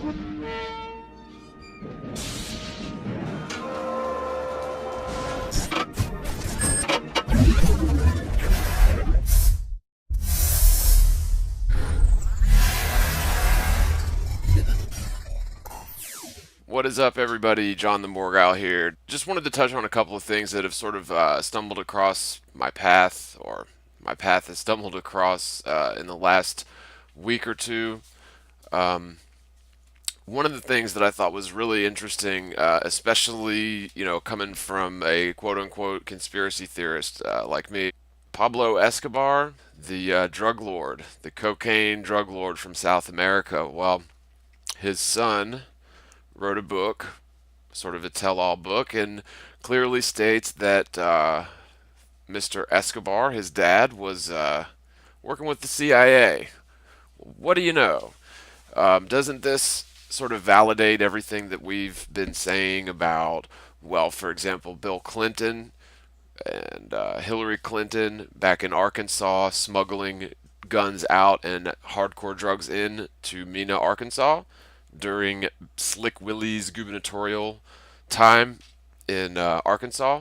What is up, everybody? John the Morgal here. Just wanted to touch on a couple of things that have sort of stumbled across my path, or my path has stumbled across in the last week or two. Um, One of the things that I thought was really interesting, especially coming from a quote-unquote conspiracy theorist like me, Pablo Escobar, the drug lord, the cocaine drug lord from South America. Well, his son wrote a book, sort of a tell-all book, and clearly states that Mr. Escobar, his dad, was working with the CIA. What do you know? Doesn't this sort of validate everything that we've been saying about, well, for example, Bill Clinton and Hillary Clinton back in Arkansas smuggling guns out and hardcore drugs in to Mena, Arkansas during Slick Willie's gubernatorial time in Arkansas?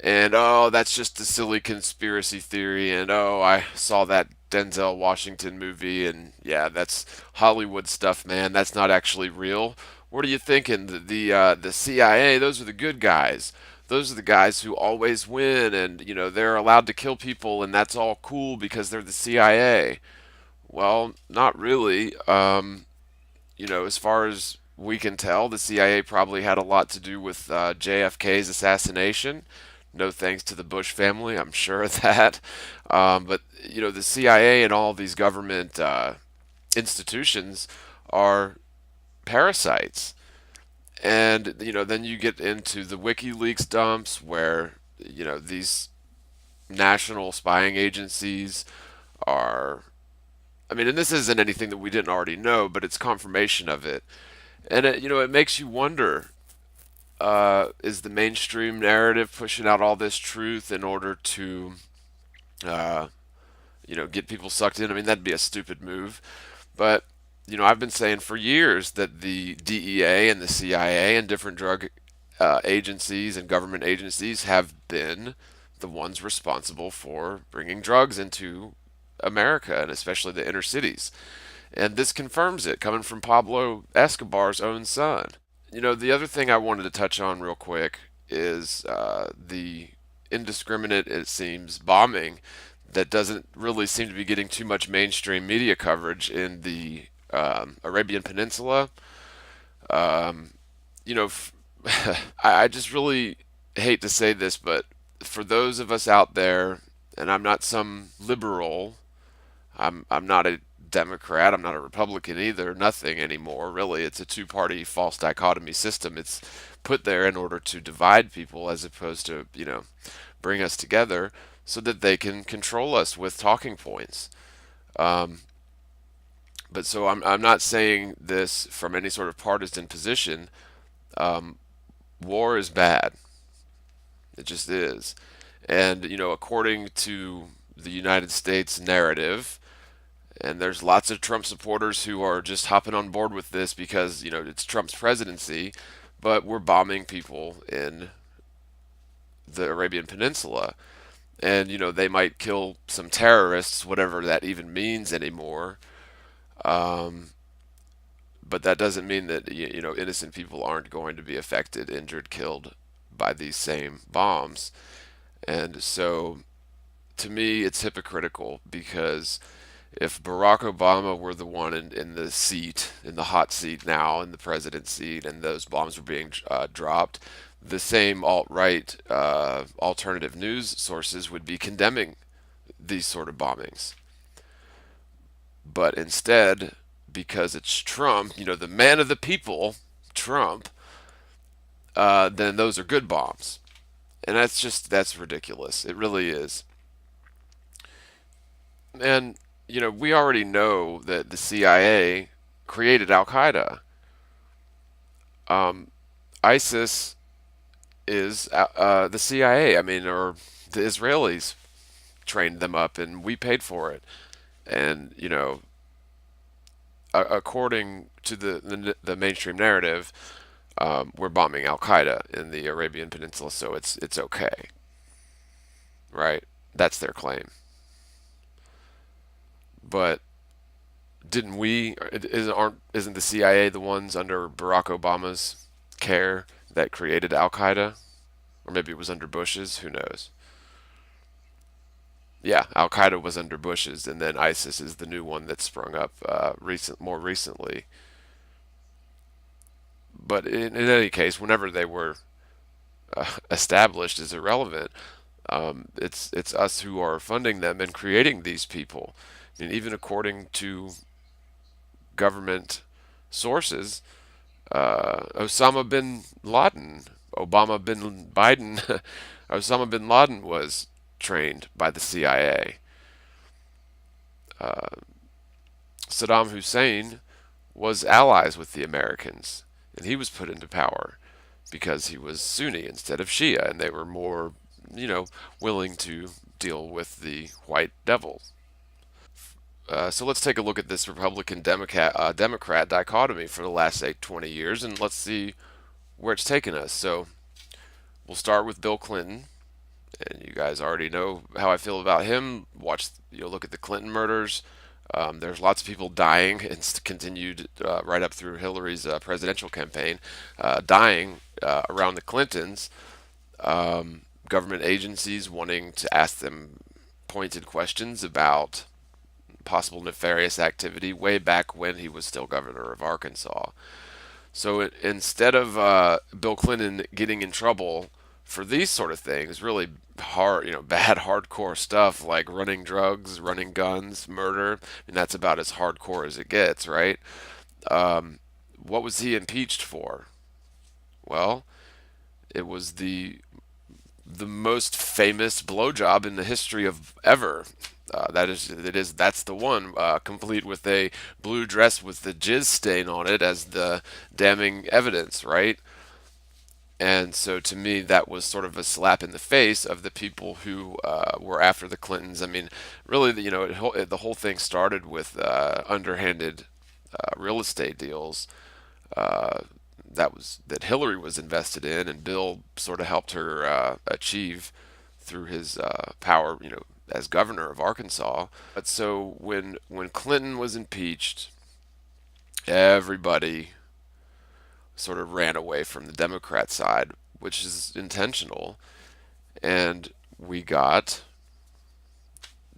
And oh, that's just a silly conspiracy theory. And oh, I saw that Denzel Washington movie, and yeah, that's Hollywood stuff, man. That's not actually real. What are you thinking? The CIA? Those are the good guys. Those are the guys who always win, and they're allowed to kill people, and that's all cool because they're the CIA. Well, not really. As far as we can tell, the CIA probably had a lot to do with JFK's assassination. No thanks to the Bush family, I'm sure of that. But the CIA and all these government institutions are parasites. And then you get into the WikiLeaks dumps, where these national spying agencies are. I mean, and this isn't anything that we didn't already know, but it's confirmation of it. And it makes you wonder: is the mainstream narrative pushing out all this truth in order to, uh, get people sucked in? I mean, that'd be a stupid move. But I've been saying for years that the DEA and the CIA and different drug agencies and government agencies have been the ones responsible for bringing drugs into America, and especially the inner cities. And this confirms it, coming from Pablo Escobar's own son. The other thing I wanted to touch on real quick is the indiscriminate, it seems, bombing that doesn't really seem to be getting too much mainstream media coverage in the Arabian Peninsula. Um, you know, f- I just really hate to say this, but for those of us out there, and I'm not some liberal, I'm not a Democrat, I'm not a Republican either, nothing anymore, really. It's a two-party false dichotomy system. It's put there in order to divide people as opposed to, bring us together so that they can control us with talking points. Um, but so I'm not saying this from any sort of partisan position. Um, War is bad. It just is. And, according to the United States narrative, and there's lots of Trump supporters who are just hopping on board with this because, it's Trump's presidency, but we're bombing people in the Arabian Peninsula. And, they might kill some terrorists, whatever that even means anymore. Um, but that doesn't mean that, innocent people aren't going to be affected, injured, killed by these same bombs. And so, to me, it's hypocritical because if Barack Obama were the one in the seat, in the hot seat now, in the president seat, and those bombs were being dropped, the same alt-right alternative news sources would be condemning these sort of bombings. But instead, because it's Trump, the man of the people, Trump, then those are good bombs. And that's ridiculous. It really is. And, we already know that the CIA created Al Qaeda. Um, ISIS is the CIA. I mean, or the Israelis trained them up, and we paid for it. And according to the mainstream narrative, we're bombing Al Qaeda in the Arabian Peninsula, so it's okay, right? That's their claim. But didn't we? Isn't the CIA the ones under Barack Obama's care that created Al Qaeda, or maybe it was under Bush's? Who knows? Yeah, Al Qaeda was under Bush's, and then ISIS is the new one that sprung up more recently. But in any case, whenever they were established is irrelevant. It's us who are funding them and creating these people. I mean, even according to government sources, Osama bin Laden, Obama bin Biden, Osama bin Laden was trained by the CIA. Saddam Hussein was allies with the Americans, and he was put into power because he was Sunni instead of Shia, and they were more, willing to deal with the white devil. So let's take a look at this Republican Democrat dichotomy for the last, say, 20 years, and let's see where it's taken us. So we'll start with Bill Clinton, and you guys already know how I feel about him. Look at the Clinton murders. There's lots of people dying. It's continued right up through Hillary's presidential campaign, dying around the Clintons. Government agencies wanting to ask them pointed questions about possible nefarious activity way back when he was still governor of Arkansas. So instead of Bill Clinton getting in trouble for these sort of things, really hard, bad hardcore stuff like running drugs, running guns, murder, that's about as hardcore as it gets, right? What was he impeached for? Well, it was the most famous blowjob in the history of ever. That's the one, complete with a blue dress with the jizz stain on it as the damning evidence, right? And so to me, that was sort of a slap in the face of the people who were after the Clintons. I mean, really, the whole thing started with underhanded real estate deals uh, that Hillary was invested in, and Bill sort of helped her achieve through his power, as governor of Arkansas. But so when Clinton was impeached, everybody sort of ran away from the Democrat side, which is intentional, and we got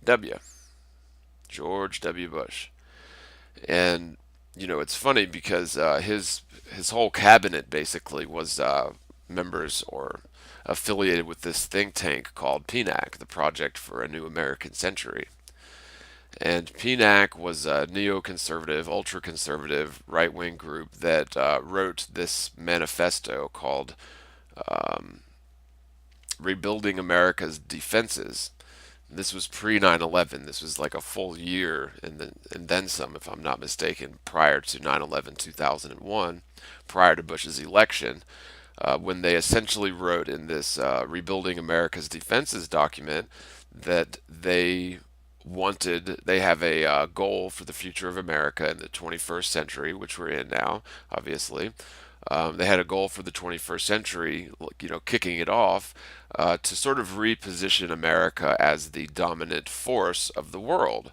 W. George W. Bush. And it's funny because his whole cabinet basically was members or affiliated with this think tank called PNAC, the Project for a New American Century. And PNAC was a neoconservative, ultra-conservative, right-wing group that wrote this manifesto called Rebuilding America's Defenses. This was pre 9/11. This was like a full year and then some, if I'm not mistaken, prior to 9/11 2001, prior to Bush's election, when they essentially wrote in this Rebuilding America's Defenses document that they have a goal for the future of America in the 21st century, which we're in now, obviously. They had a goal for the 21st century, kicking it off, to sort of reposition America as the dominant force of the world.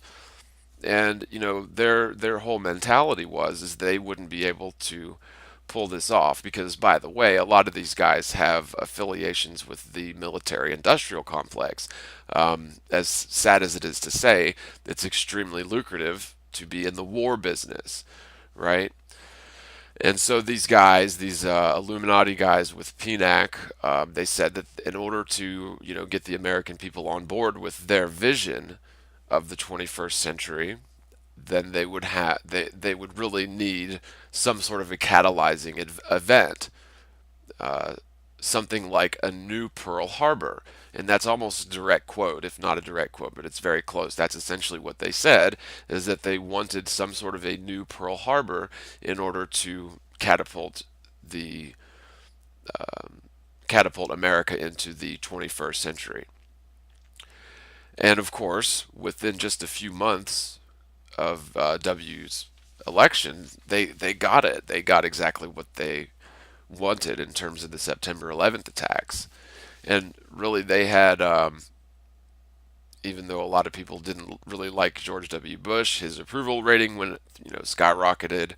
And their whole mentality was is they wouldn't be able to pull this off because, by the way, a lot of these guys have affiliations with the military-industrial complex. As sad as it is to say, it's extremely lucrative to be in the war business, right? And so these guys, these Illuminati guys with PNAC, they said that in order to, get the American people on board with their vision of the 21st century, then they would really need some sort of a catalyzing event, uh, something like a new Pearl Harbor. And that's almost a direct quote, if not a direct quote, but it's very close. That's essentially what they said, is that they wanted some sort of a new Pearl Harbor in order to the catapult America into the 21st century. And of course, within just a few months of W's election, they got it. They got exactly what they wanted in terms of the September 11th attacks. And really, they had, even though a lot of people didn't really like George W. Bush, his approval rating went, skyrocketed,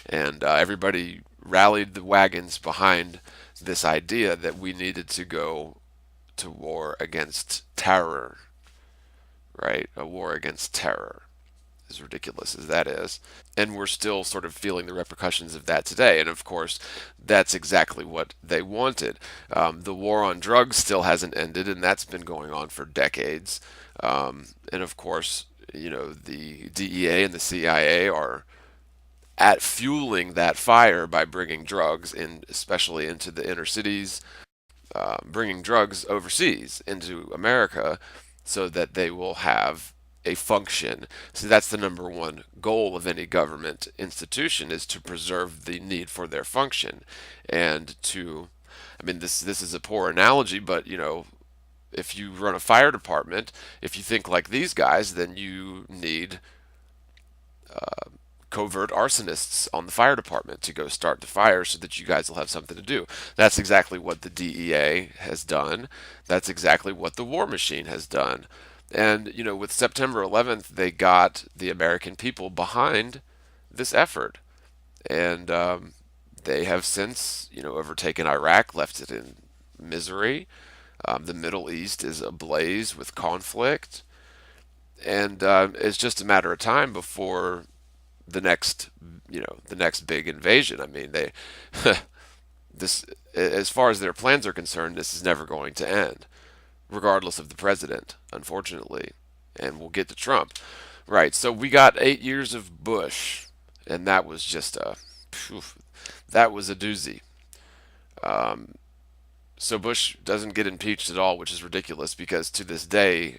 and everybody rallied the wagons behind this idea that we needed to go to war against terror, right? A war against terror, as ridiculous as that is. And we're still sort of feeling the repercussions of that today. And of course, that's exactly what they wanted. The war on drugs still hasn't ended, and that's been going on for decades. And of course, the DEA and the CIA are at fueling that fire by bringing drugs in, especially into the inner cities, bringing drugs overseas into America so that they will have a function. So that's the number one goal of any government institution, is to preserve the need for their function. And to, I mean, this is a poor analogy, but if you run a fire department, if you think like these guys, then you need covert arsonists on the fire department to go start the fire so that you guys will have something to do. That's exactly what the DEA has done. That's exactly what the war machine has done. And, with September 11th, they got the American people behind this effort. And they have since, overtaken Iraq, left it in misery. The Middle East is ablaze with conflict. And it's just a matter of time before the next the next big invasion. I mean, they this, as far as their plans are concerned, this is never going to end, regardless of the president, unfortunately. And we'll get to Trump. Right. So we got 8 years of Bush, and that was just that was a doozy. So Bush doesn't get impeached at all, which is ridiculous because to this day,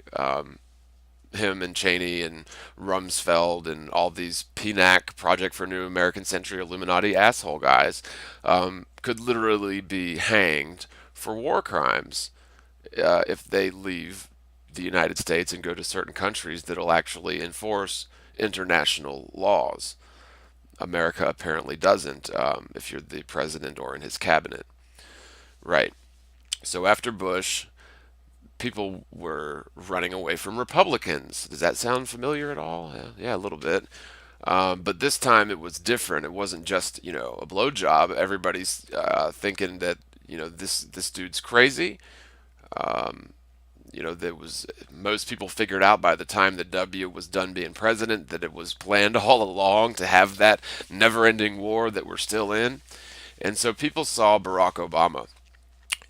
him and Cheney and Rumsfeld and all these PNAC, Project for a New American Century, Illuminati asshole guys, could literally be hanged for war crimes if they leave the United States and go to certain countries that'll actually enforce international laws. America apparently doesn't, if you're the president or in his cabinet. Right. So after Bush, people were running away from Republicans. Does that sound familiar at all? Yeah, a little bit. But this time it was different. It wasn't just a blowjob. Everybody's thinking that this dude's crazy. There was, most people figured out by the time that W was done being president that it was planned all along to have that never-ending war that we're still in. And so people saw Barack Obama.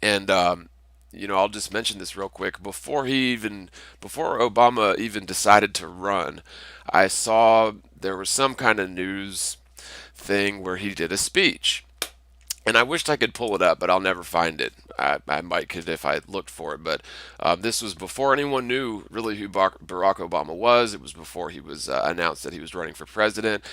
And I'll just mention this real quick. Before Obama even decided to run, I saw there was some kind of news thing where he did a speech. And I wished I could pull it up, but I'll never find it. I might could if I looked for it. But this was before anyone knew really who Barack Obama was. It was before he was announced that he was running for president.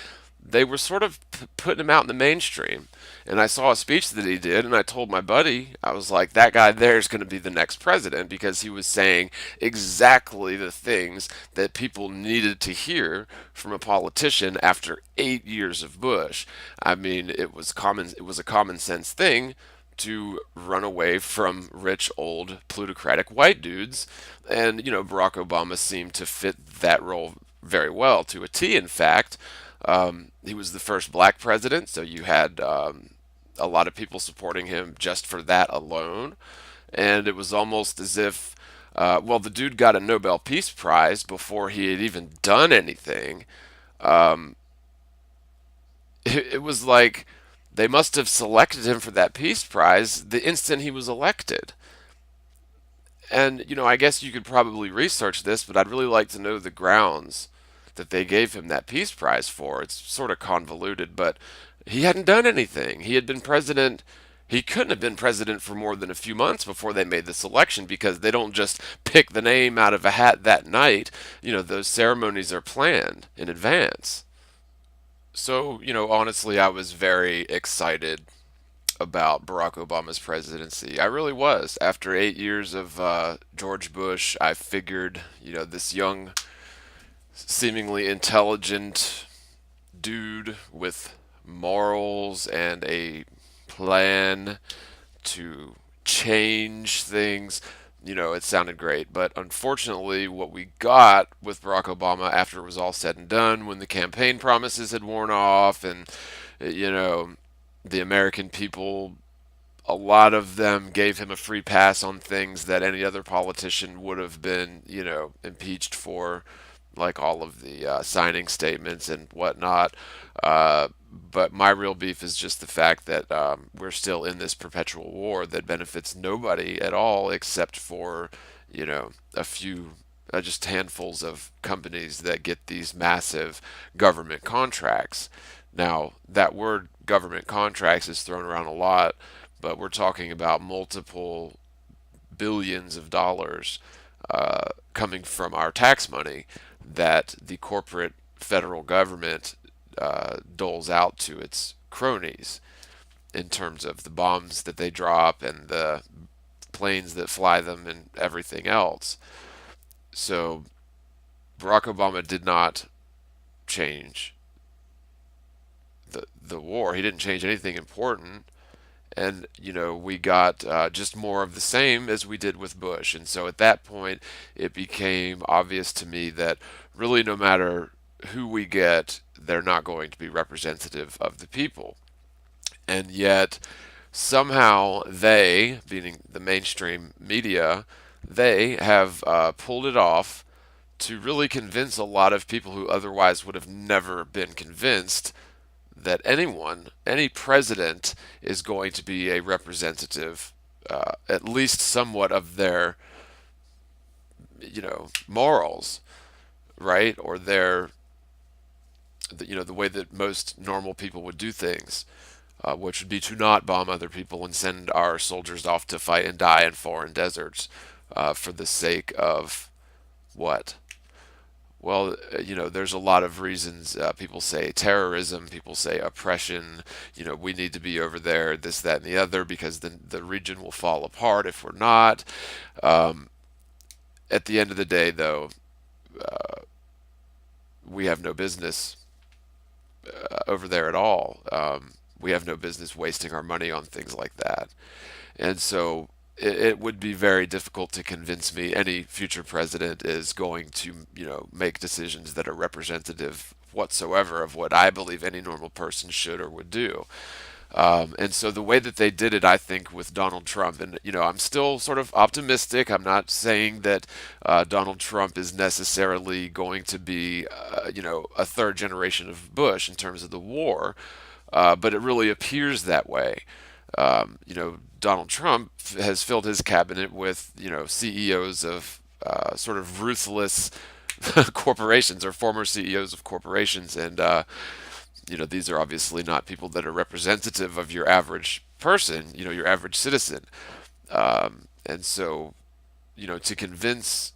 They were sort of putting him out in the mainstream. And I saw a speech that he did, and I told my buddy, I was like, that guy there is going to be the next president because he was saying exactly the things that people needed to hear from a politician after 8 years of Bush. I mean, it was a common sense thing to run away from rich, old, plutocratic white dudes. And, Barack Obama seemed to fit that role very well, to a T, in fact. He was the first black president, so you had a lot of people supporting him just for that alone. And it was almost as if, the dude got a Nobel Peace Prize before he had even done anything. It was like they must have selected him for that Peace Prize the instant he was elected. And, I guess you could probably research this, but I'd really like to know the grounds that they gave him that Peace Prize for. It's sort of convoluted, but he hadn't done anything. He had been president. He couldn't have been president for more than a few months before they made the selection because they don't just pick the name out of a hat that night. Those ceremonies are planned in advance. So, honestly, I was very excited about Barack Obama's presidency. I really was. After 8 years of George Bush, I figured, this young, seemingly intelligent dude with morals and a plan to change things. It sounded great, but unfortunately, what we got with Barack Obama after it was all said and done, when the campaign promises had worn off, and you know, the American people, a lot of them gave him a free pass on things that any other politician would have been, impeached for, like all of the signing statements and whatnot. But my real beef is just the fact that we're still in this perpetual war that benefits nobody at all except for, a few, just handfuls of companies that get these massive government contracts. Now, that word government contracts is thrown around a lot, but we're talking about multiple billions of dollars coming from our tax money that the corporate federal government doles out to its cronies in terms of the bombs that they drop and the planes that fly them and everything else. So Barack Obama did not change the war. He didn't change anything important. And we got just more of the same as we did with Bush. And so at that point, it became obvious to me that really no matter who we get, they're not going to be representative of the people. And yet, somehow they, being the mainstream media, they have pulled it off to really convince a lot of people who otherwise would have never been convinced that anyone, any president, is going to be a representative, at least somewhat of their, morals, right? Or their, the way that most normal people would do things, which would be to not bomb other people and send our soldiers off to fight and die in foreign deserts for the sake of what? Well, there's a lot of reasons. People say terrorism, people say oppression. We need to be over there, this, that, and the other, because then the region will fall apart if we're not. Um, at the end of the day, though, we have no business over there at all. We have no business wasting our money on things like that. And so it would be very difficult to convince me any future president is going to, make decisions that are representative whatsoever of what I believe any normal person should or would do. And so the way that they did it, I think, with Donald Trump, and I'm still sort of optimistic. I'm not saying that Donald Trump is necessarily going to be, a third generation of Bush in terms of the war, but it really appears that way. Donald Trump has filled his cabinet with, CEOs of sort of ruthless corporations or former CEOs of corporations, and these are obviously not people that are representative of your average person, your average citizen. And so, to convince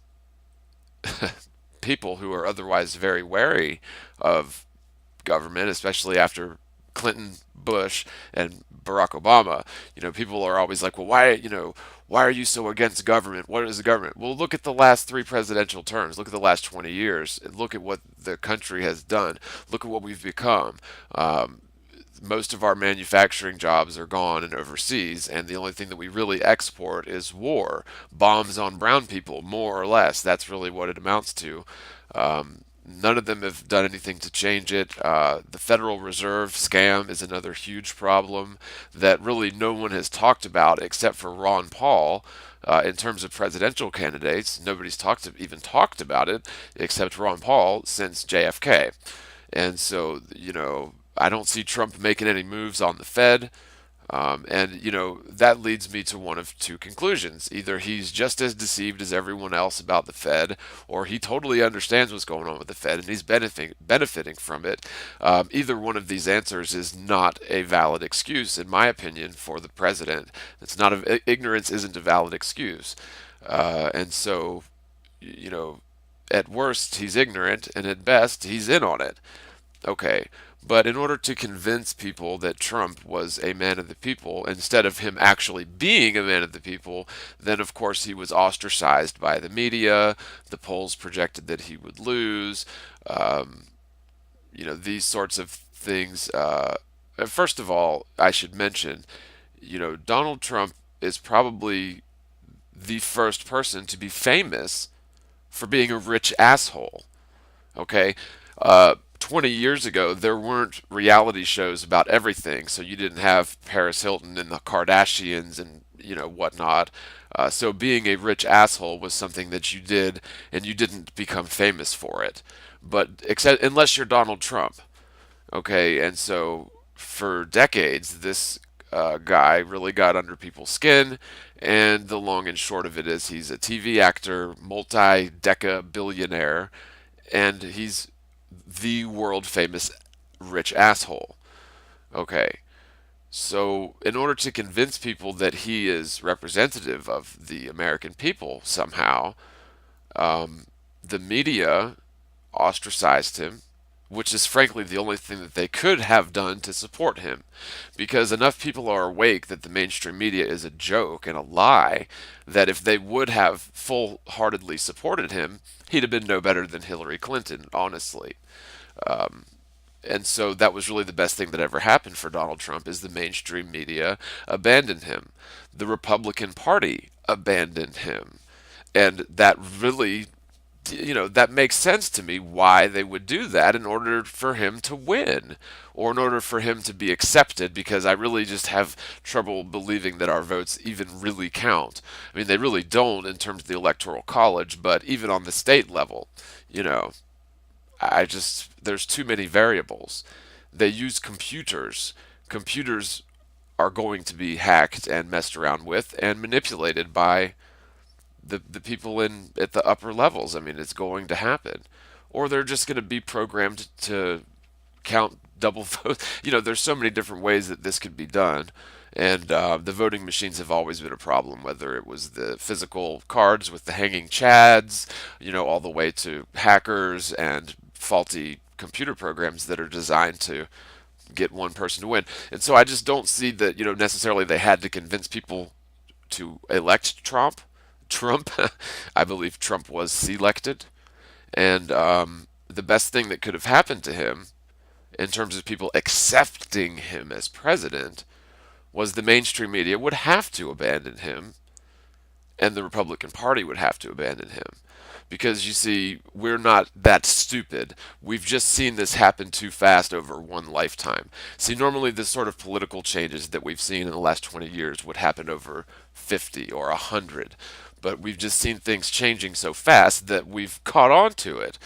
people who are otherwise very wary of government, especially after Clinton, Bush, and Barack Obama, people are always like, well, why are you so against government? What is the government? Well, look at the last three presidential terms. Look at the last 20 years. And look at what the country has done. Look at what we've become. Most of our manufacturing jobs are gone and overseas, and the only thing that we really export is war, bombs on brown people, more or less. That's really what it amounts to. None of them have done anything to change it. The Federal Reserve scam is another huge problem that really no one has talked about except for Ron Paul. In terms of presidential candidates, nobody's even talked about it except Ron Paul since JFK. And so, I don't see Trump making any moves on the Fed. And that leads me to one of two conclusions. Either he's just as deceived as everyone else about the Fed, or he totally understands what's going on with the Fed and he's benefiting from it. Either one of these answers is not a valid excuse, in my opinion, for the president. Ignorance isn't a valid excuse. And so, at worst, he's ignorant, and at best, he's in on it. Okay, but in order to convince people that Trump was a man of the people, instead of him actually being a man of the people, then of course he was ostracized by the media. The polls projected that he would lose. Um, these sorts of things. First of all, I should mention, Donald Trump is probably the first person to be famous for being a rich asshole. Okay. 20 years ago, there weren't reality shows about everything, so you didn't have Paris Hilton and the Kardashians and whatnot. So being a rich asshole was something that you did, and you didn't become famous for it. But except unless you're Donald Trump, okay. And so for decades, this guy really got under people's skin. And the long and short of it is, he's a TV actor, multi-deca billionaire, and he's the world famous rich asshole. Okay. So, in order to convince people that he is representative of the American people somehow, the media ostracized him, which is frankly the only thing that they could have done to support him. Because enough people are awake that the mainstream media is a joke and a lie, that if they would have full heartedly supported him, he'd have been no better than Hillary Clinton, honestly. And so that was really the best thing that ever happened for Donald Trump, is the mainstream media abandoned him. The Republican Party abandoned him. And that really, that makes sense to me why they would do that, in order for him to win, or in order for him to be accepted, because I really just have trouble believing that our votes even really count. I mean, they really don't in terms of the Electoral College, but even on the state level, you know, there's too many variables. They use computers. Computers are going to be hacked and messed around with and manipulated by the people in at the upper levels. I mean, it's going to happen. Or they're just going to be programmed to count double votes. There's so many different ways that this could be done. And the voting machines have always been a problem, whether it was the physical cards with the hanging chads, all the way to hackers and faulty computer programs that are designed to get one person to win. And so I just don't see that, necessarily they had to convince people to elect Trump. I believe Trump was selected. And the best thing that could have happened to him, in terms of people accepting him as president, was the mainstream media would have to abandon him, and the Republican Party would have to abandon him. Because you see, we're not that stupid. We've just seen this happen too fast over one lifetime. See, normally the sort of political changes that we've seen in the last 20 years would happen over 50 or 100. But we've just seen things changing so fast that we've caught on to it.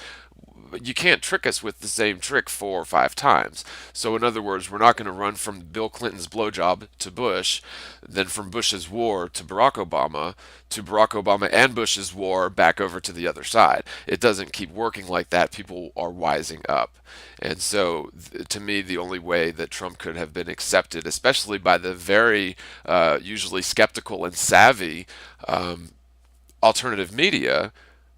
You can't trick us with the same trick 4 or 5 times. So, in other words, we're not going to run from Bill Clinton's blowjob to Bush, then from Bush's war to Barack Obama and Bush's war back over to the other side. It doesn't keep working like that. People are wising up. And so, to me, the only way that Trump could have been accepted, especially by the very usually skeptical and savvy alternative media,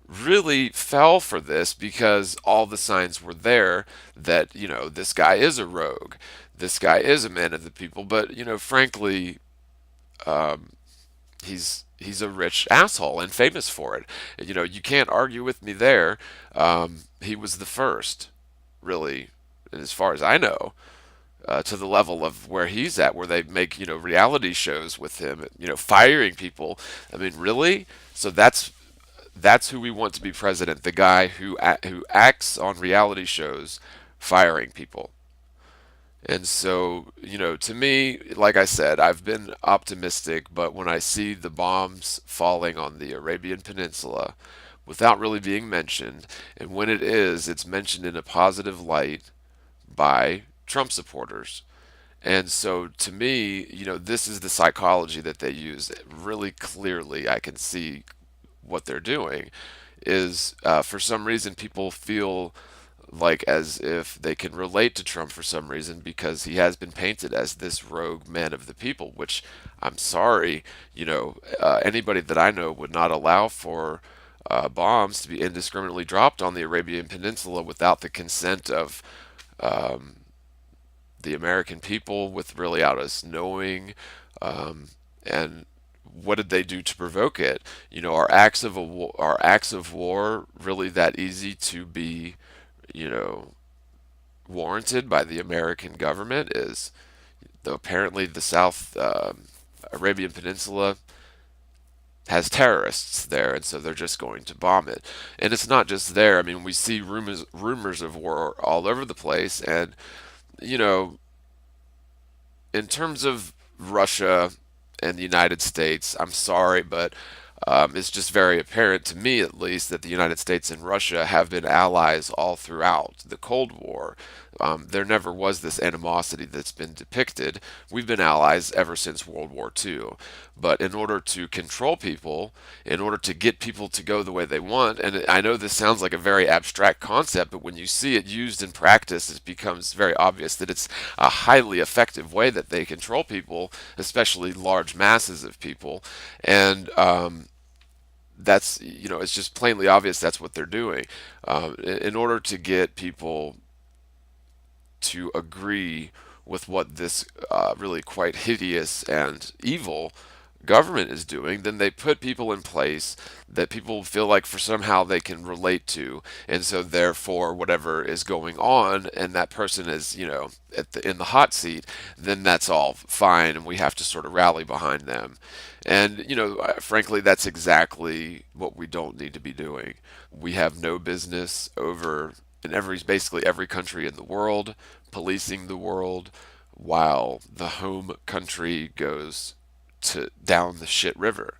really fell for this, because all the signs were there that, this guy is a rogue. This guy is a man of the people. But, frankly, he's a rich asshole and famous for it. You can't argue with me there. He was the first, really, as far as I know, to the level of where he's at, where they make reality shows with him, firing people. I mean, really? So that's who we want to be president, the guy who acts on reality shows firing people. And so, to me, like I said, I've been optimistic, but when I see the bombs falling on the Arabian Peninsula without really being mentioned, and when it is, it's mentioned in a positive light by Trump supporters. And so, to me, this is the psychology that they use. Really clearly, I can see what they're doing is, for some reason, people feel like as if they can relate to Trump for some reason, because he has been painted as this rogue man of the people, which, I'm sorry, anybody that I know would not allow for bombs to be indiscriminately dropped on the Arabian Peninsula without the consent of the American people, with really out us knowing. And what did they do to provoke it? Are acts of war really that easy to be, you know, warranted by the American government is apparently the South Arabian Peninsula has terrorists there, and so they're just going to bomb it. And it's not just there. I mean, we see rumors of war all over the place, and you know, in terms of Russia and the United States, I'm sorry, but it's just very apparent to me, at least, that the United States and Russia have been allies all throughout the Cold War. There never was this animosity that's been depicted. We've been allies ever since World War II. But in order to control people, in order to get people to go the way they want, and I know this sounds like a very abstract concept, but when you see it used in practice, it becomes very obvious that it's a highly effective way that they control people, especially large masses of people. And that's, it's just plainly obvious that's what they're doing. In order to get people to agree with what this really quite hideous and evil government is doing, then they put people in place that people feel like for somehow they can relate to, and so therefore whatever is going on, and that person is, in the hot seat, then that's all fine, and we have to sort of rally behind them. And frankly, that's exactly what we don't need to be doing. We have no business over in basically every country in the world, policing the world, while the home country goes to down the shit river,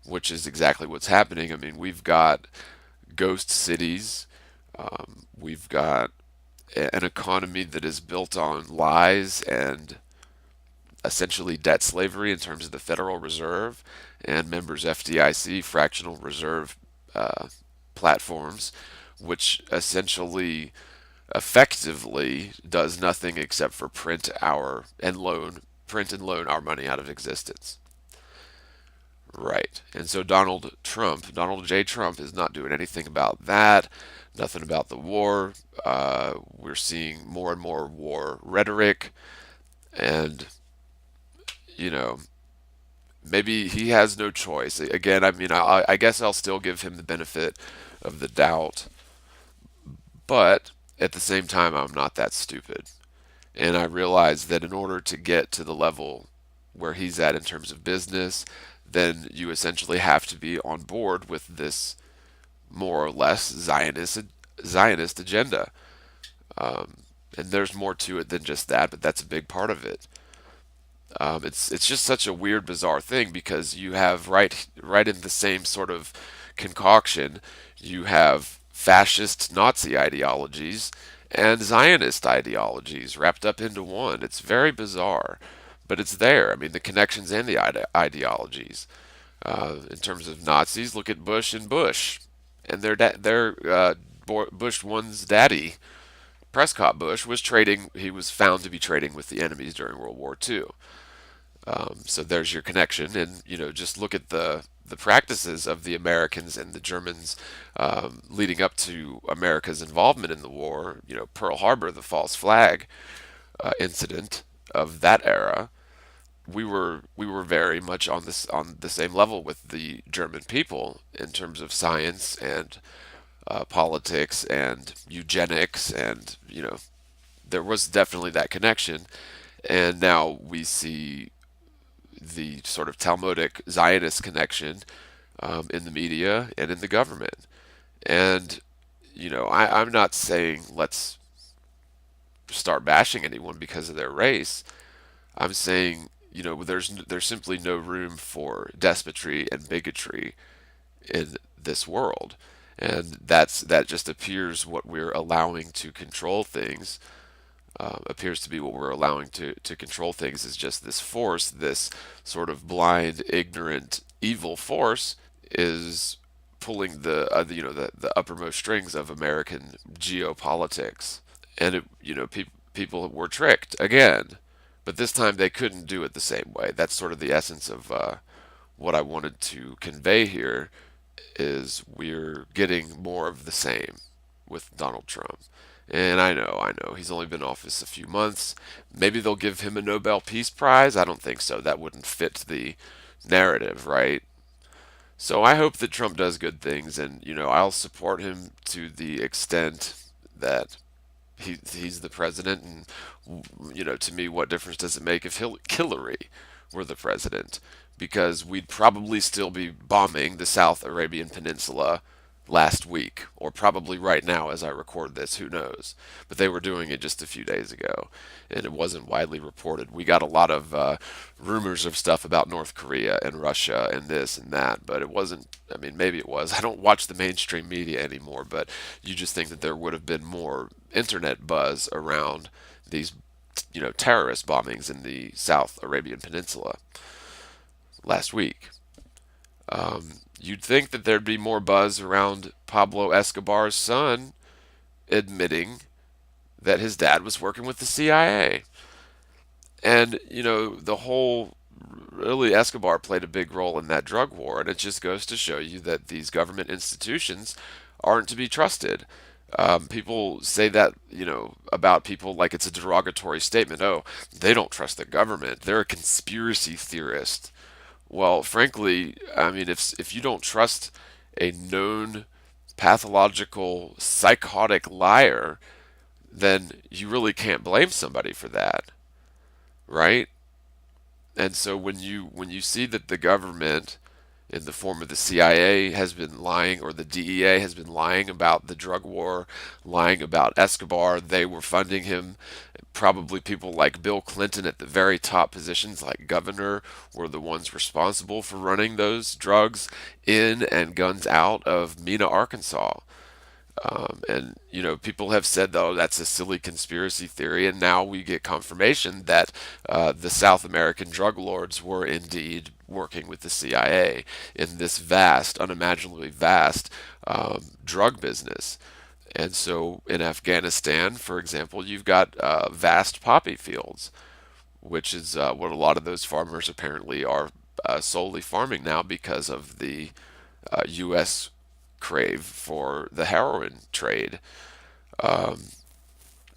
which is exactly what's happening. I mean, we've got ghost cities, we've got an economy that is built on lies and essentially debt slavery in terms of the Federal Reserve and members FDIC fractional reserve platforms, which essentially effectively does nothing except for print and loan our money out of existence. Right. And so Donald J. Trump is not doing anything about that, nothing about the war. We're seeing more and more war rhetoric, and, you know, maybe he has no choice. Again, I mean, I guess I'll still give him the benefit of the doubt, but at the same time, I'm not that stupid. And I realize that in order to get to the level where he's at in terms of business, then you essentially have to be on board with this more or less Zionist agenda. And there's more to it than just that, but that's a big part of it. It's just such a weird, bizarre thing because you have right in the same sort of concoction, you have fascist Nazi ideologies and Zionist ideologies wrapped up into one. It's very bizarre, but it's there. I mean, the connections and the ideologies. In terms of Nazis, look at Bush and Bush, and Bush one's daddy, Prescott Bush, was trading. He was found to be trading with the enemies during World War II. So there's your connection, and just look at the practices of the Americans and the Germans leading up to America's involvement in the war. Pearl Harbor, the false flag incident of that era. We were very much on the same level with the German people in terms of science and politics and eugenics, and there was definitely that connection. And now we see the sort of Talmudic Zionist connection in the media and in the government. And I'm not saying let's start bashing anyone because of their race. I'm saying there's simply no room for despoty and bigotry in this world, and that just appears what we're allowing to control things. Appears to be what we're allowing to control things is just this force, this sort of blind, ignorant, evil force is pulling the uppermost strings of American geopolitics, and people were tricked again, but this time they couldn't do it the same way. That's sort of the essence of what I wanted to convey here is we're getting more of the same with Donald Trump. And I know, he's only been in office a few months. Maybe they'll give him a Nobel Peace Prize. I don't think so. That wouldn't fit the narrative, right? So I hope that Trump does good things, and I'll support him to the extent that he's the president, and to me, what difference does it make if Hillary were the president? Because we'd probably still be bombing the South Arabian Peninsula last week, or probably right now as I record this, who knows? But they were doing it just a few days ago, and it wasn't widely reported. We got a lot of rumors of stuff about North Korea and Russia and this and that, but it wasn't. I mean, maybe it was. I don't watch the mainstream media anymore, but you just think that there would have been more internet buzz around these, terrorist bombings in the South Arabian Peninsula last week. You'd think that there'd be more buzz around Pablo Escobar's son admitting that his dad was working with the CIA. And, the whole really Escobar played a big role in that drug war, and it just goes to show you that these government institutions aren't to be trusted. People say that, about people like it's a derogatory statement. Oh, they don't trust the government. They're a conspiracy theorist. Well, frankly, I mean, if you don't trust a known pathological psychotic liar, then you really can't blame somebody for that, right? And so when you see that the government in the form of the CIA has been lying, or the DEA has been lying about the drug war, lying about Escobar, they were funding him. Probably people like Bill Clinton at the very top positions, like governor, were the ones responsible for running those drugs in and guns out of Mena, Arkansas. And people have said, though, that's a silly conspiracy theory, and now we get confirmation that the South American drug lords were indeed working with the CIA in this vast, unimaginably vast drug business. And so in Afghanistan, for example, you've got vast poppy fields, which is what a lot of those farmers apparently are solely farming now because of the U.S. crave for the heroin trade.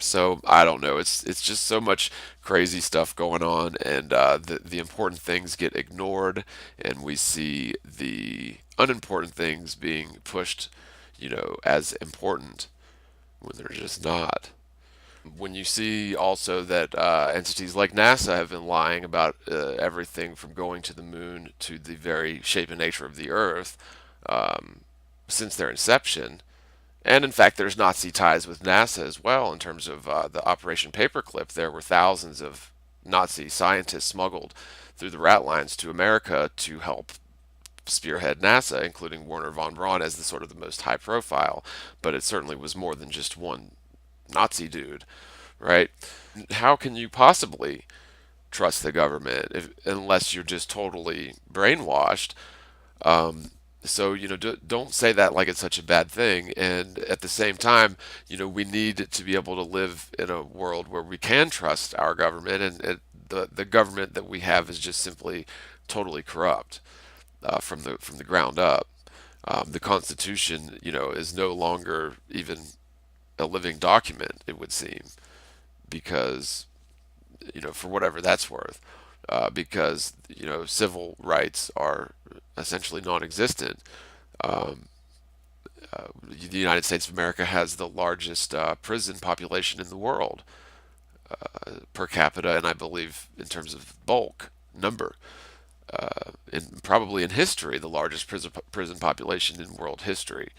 So I don't know. It's just so much crazy stuff going on, and the important things get ignored, and we see the unimportant things being pushed, as important when they're just not. When you see also that entities like NASA have been lying about everything from going to the moon to the very shape and nature of the Earth since their inception. And in fact, there's Nazi ties with NASA as well in terms of the Operation Paperclip. There were thousands of Nazi scientists smuggled through the rat lines to America to help spearhead NASA, including Werner von Braun as the sort of the most high profile. But it certainly was more than just one Nazi dude, right? How can you possibly trust the government unless you're just totally brainwashed? So, don't say that like it's such a bad thing. And at the same time, we need to be able to live in a world where we can trust our government, and the government that we have is just simply totally corrupt from the ground up. The Constitution, is no longer even a living document, it would seem, because for whatever that's worth, because civil rights are essentially non-existent. Um, the United States of America has the largest prison population in the world per capita, and I believe in terms of bulk number, probably in history, the largest prison population in world history,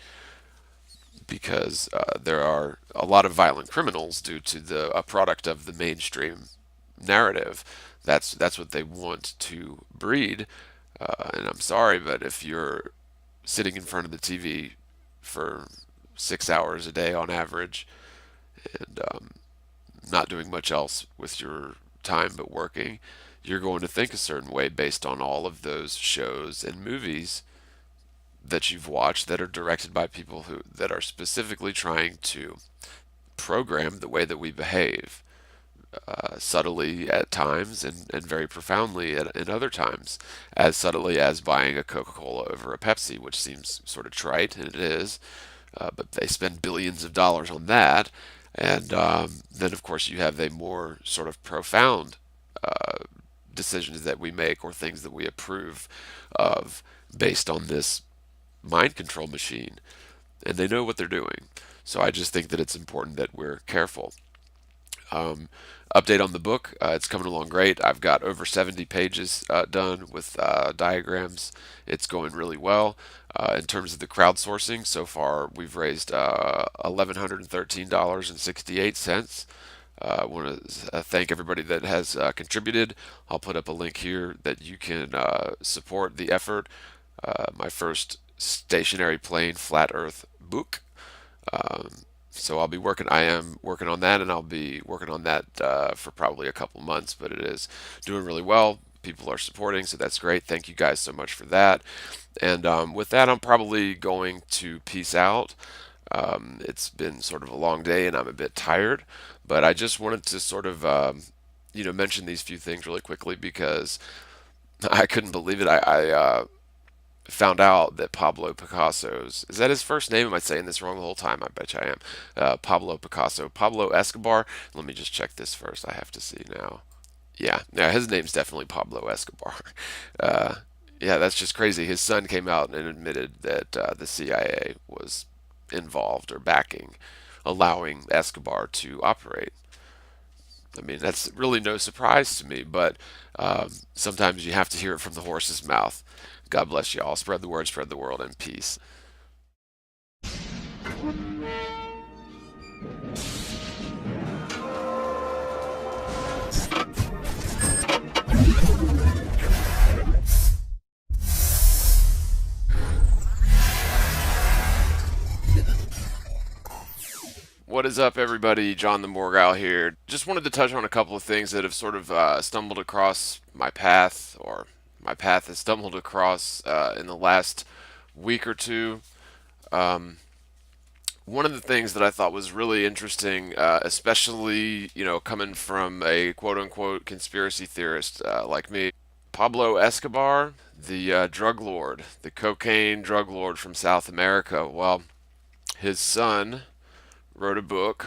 because there are a lot of violent criminals due to a product of the mainstream narrative. That's what they want to breed. And I'm sorry, but if you're sitting in front of the TV for 6 hours a day on average, and not doing much else with your time but working, you're going to think a certain way based on all of those shows and movies that you've watched that are directed by people that are specifically trying to program the way that we behave, subtly at times, and very profoundly in other times, as subtly as buying a Coca-Cola over a Pepsi, which seems sort of trite, and it is, but they spend billions of dollars on that. And then, of course, you have a more sort of profound decisions that we make, or things that we approve of, based on this mind control machine. And they know what they're doing. So I just think that it's important that we're careful. Um, Update on the book. It's coming along great. I've got over 70 pages done with diagrams. It's going really well. In terms of the crowdsourcing, so far we've raised $1,113.68. I want to thank everybody that has contributed. I'll put up a link here that you can support the effort. My first stationary plane flat Earth book. Um, so I am working on that, and I'll be working on that for probably a couple months, but it is doing really well. People are supporting, so that's great. Thank you guys so much for that. And with that, I'm probably going to peace out. It's been sort of a long day, and I'm a bit tired, but I just wanted to sort of, mention these few things really quickly because I couldn't believe it. I found out that Pablo Picasso's, is that his first name? Am I saying this wrong the whole time? I bet you I am. Pablo Picasso, Pablo Escobar. Let me just check this first. I have to see now. Yeah, his name's definitely Pablo Escobar. Uh, yeah, that's just crazy. His son came out and admitted that the CIA was involved or backing, allowing Escobar to operate. I mean, that's really no surprise to me, but sometimes you have to hear it from the horse's mouth. God bless you all. Spread the word, spread the world, and peace. What is up, everybody? John the Morgal here. Just wanted to touch on a couple of things that have sort of stumbled across my path, or my path has stumbled across in the last week or two. Um, One of the things that I thought was really interesting, especially coming from a quote unquote conspiracy theorist like me, Pablo Escobar, the drug lord, the cocaine drug lord from South America. Well, his son wrote a book,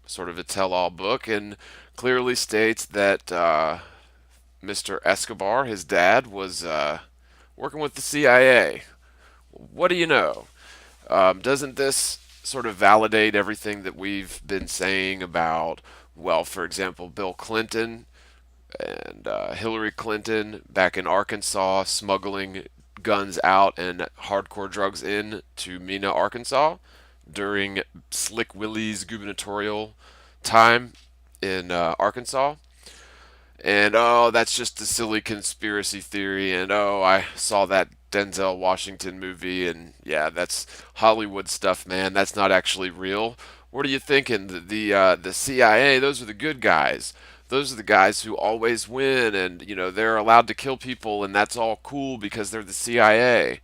sort of a tell-all book, and clearly states that Mr. Escobar, his dad, was working with the CIA. What do you know? Doesn't this sort of validate everything that we've been saying about, well, for example, Bill Clinton and Hillary Clinton back in Arkansas smuggling guns out and hardcore drugs in to Mena, Arkansas during Slick Willie's gubernatorial time in Arkansas? And oh, that's just a silly conspiracy theory. And oh, I saw that Denzel Washington movie, and yeah, that's Hollywood stuff, man. That's not actually real. What are you thinking? The CIA, those are the good guys. Those are the guys who always win, and they're allowed to kill people, and that's all cool because they're the CIA.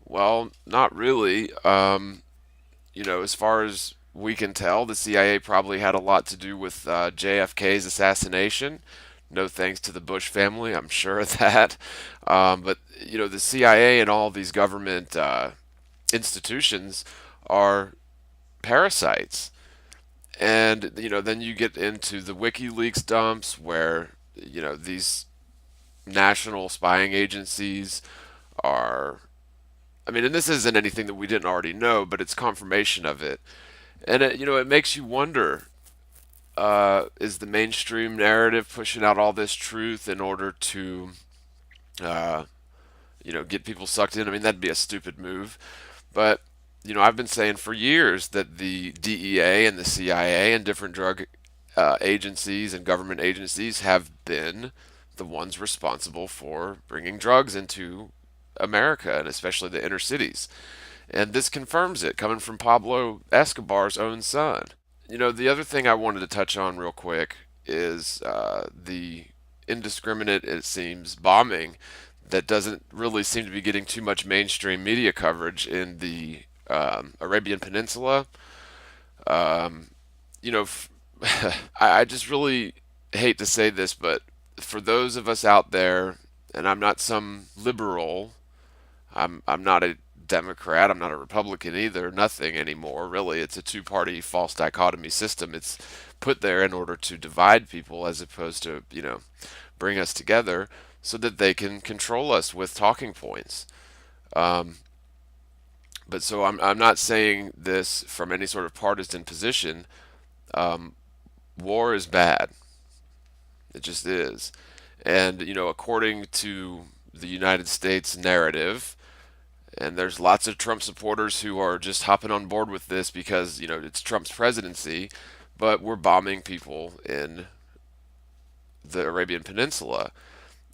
Well, not really. As far as we can tell, the CIA probably had a lot to do with JFK's assassination. No thanks to the Bush family, I'm sure of that. But the CIA and all these government institutions are parasites. And then you get into the WikiLeaks dumps, where these national spying agencies are. I mean, and this isn't anything that we didn't already know, but it's confirmation of it. And it makes you wonder: is the mainstream narrative pushing out all this truth in order to, uh, get people sucked in? I mean, that'd be a stupid move. But I've been saying for years that the DEA and the CIA and different drug agencies and government agencies have been the ones responsible for bringing drugs into America, and especially the inner cities. And this confirms it, coming from Pablo Escobar's own son. The other thing I wanted to touch on real quick is the indiscriminate, it seems, bombing that doesn't really seem to be getting too much mainstream media coverage in the Arabian Peninsula. Um, you know, f- I just really hate to say this, but for those of us out there, and I'm not some liberal, I'm not a Democrat, I'm not a Republican either, nothing anymore, really. It's a two-party false dichotomy system. It's put there in order to divide people as opposed to, bring us together so that they can control us with talking points. Um, But so I'm not saying this from any sort of partisan position. War is bad. It just is. And, according to the United States narrative, and there's lots of Trump supporters who are just hopping on board with this because, it's Trump's presidency, but we're bombing people in the Arabian Peninsula.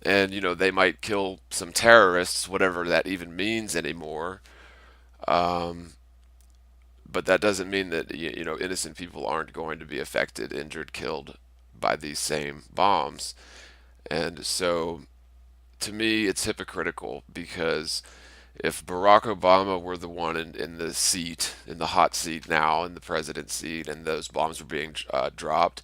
And, they might kill some terrorists, whatever that even means anymore. Um, but that doesn't mean that, innocent people aren't going to be affected, injured, killed by these same bombs. And so to me, it's hypocritical because if Barack Obama were the one in the seat, in the hot seat now, in the president seat, and those bombs were being dropped,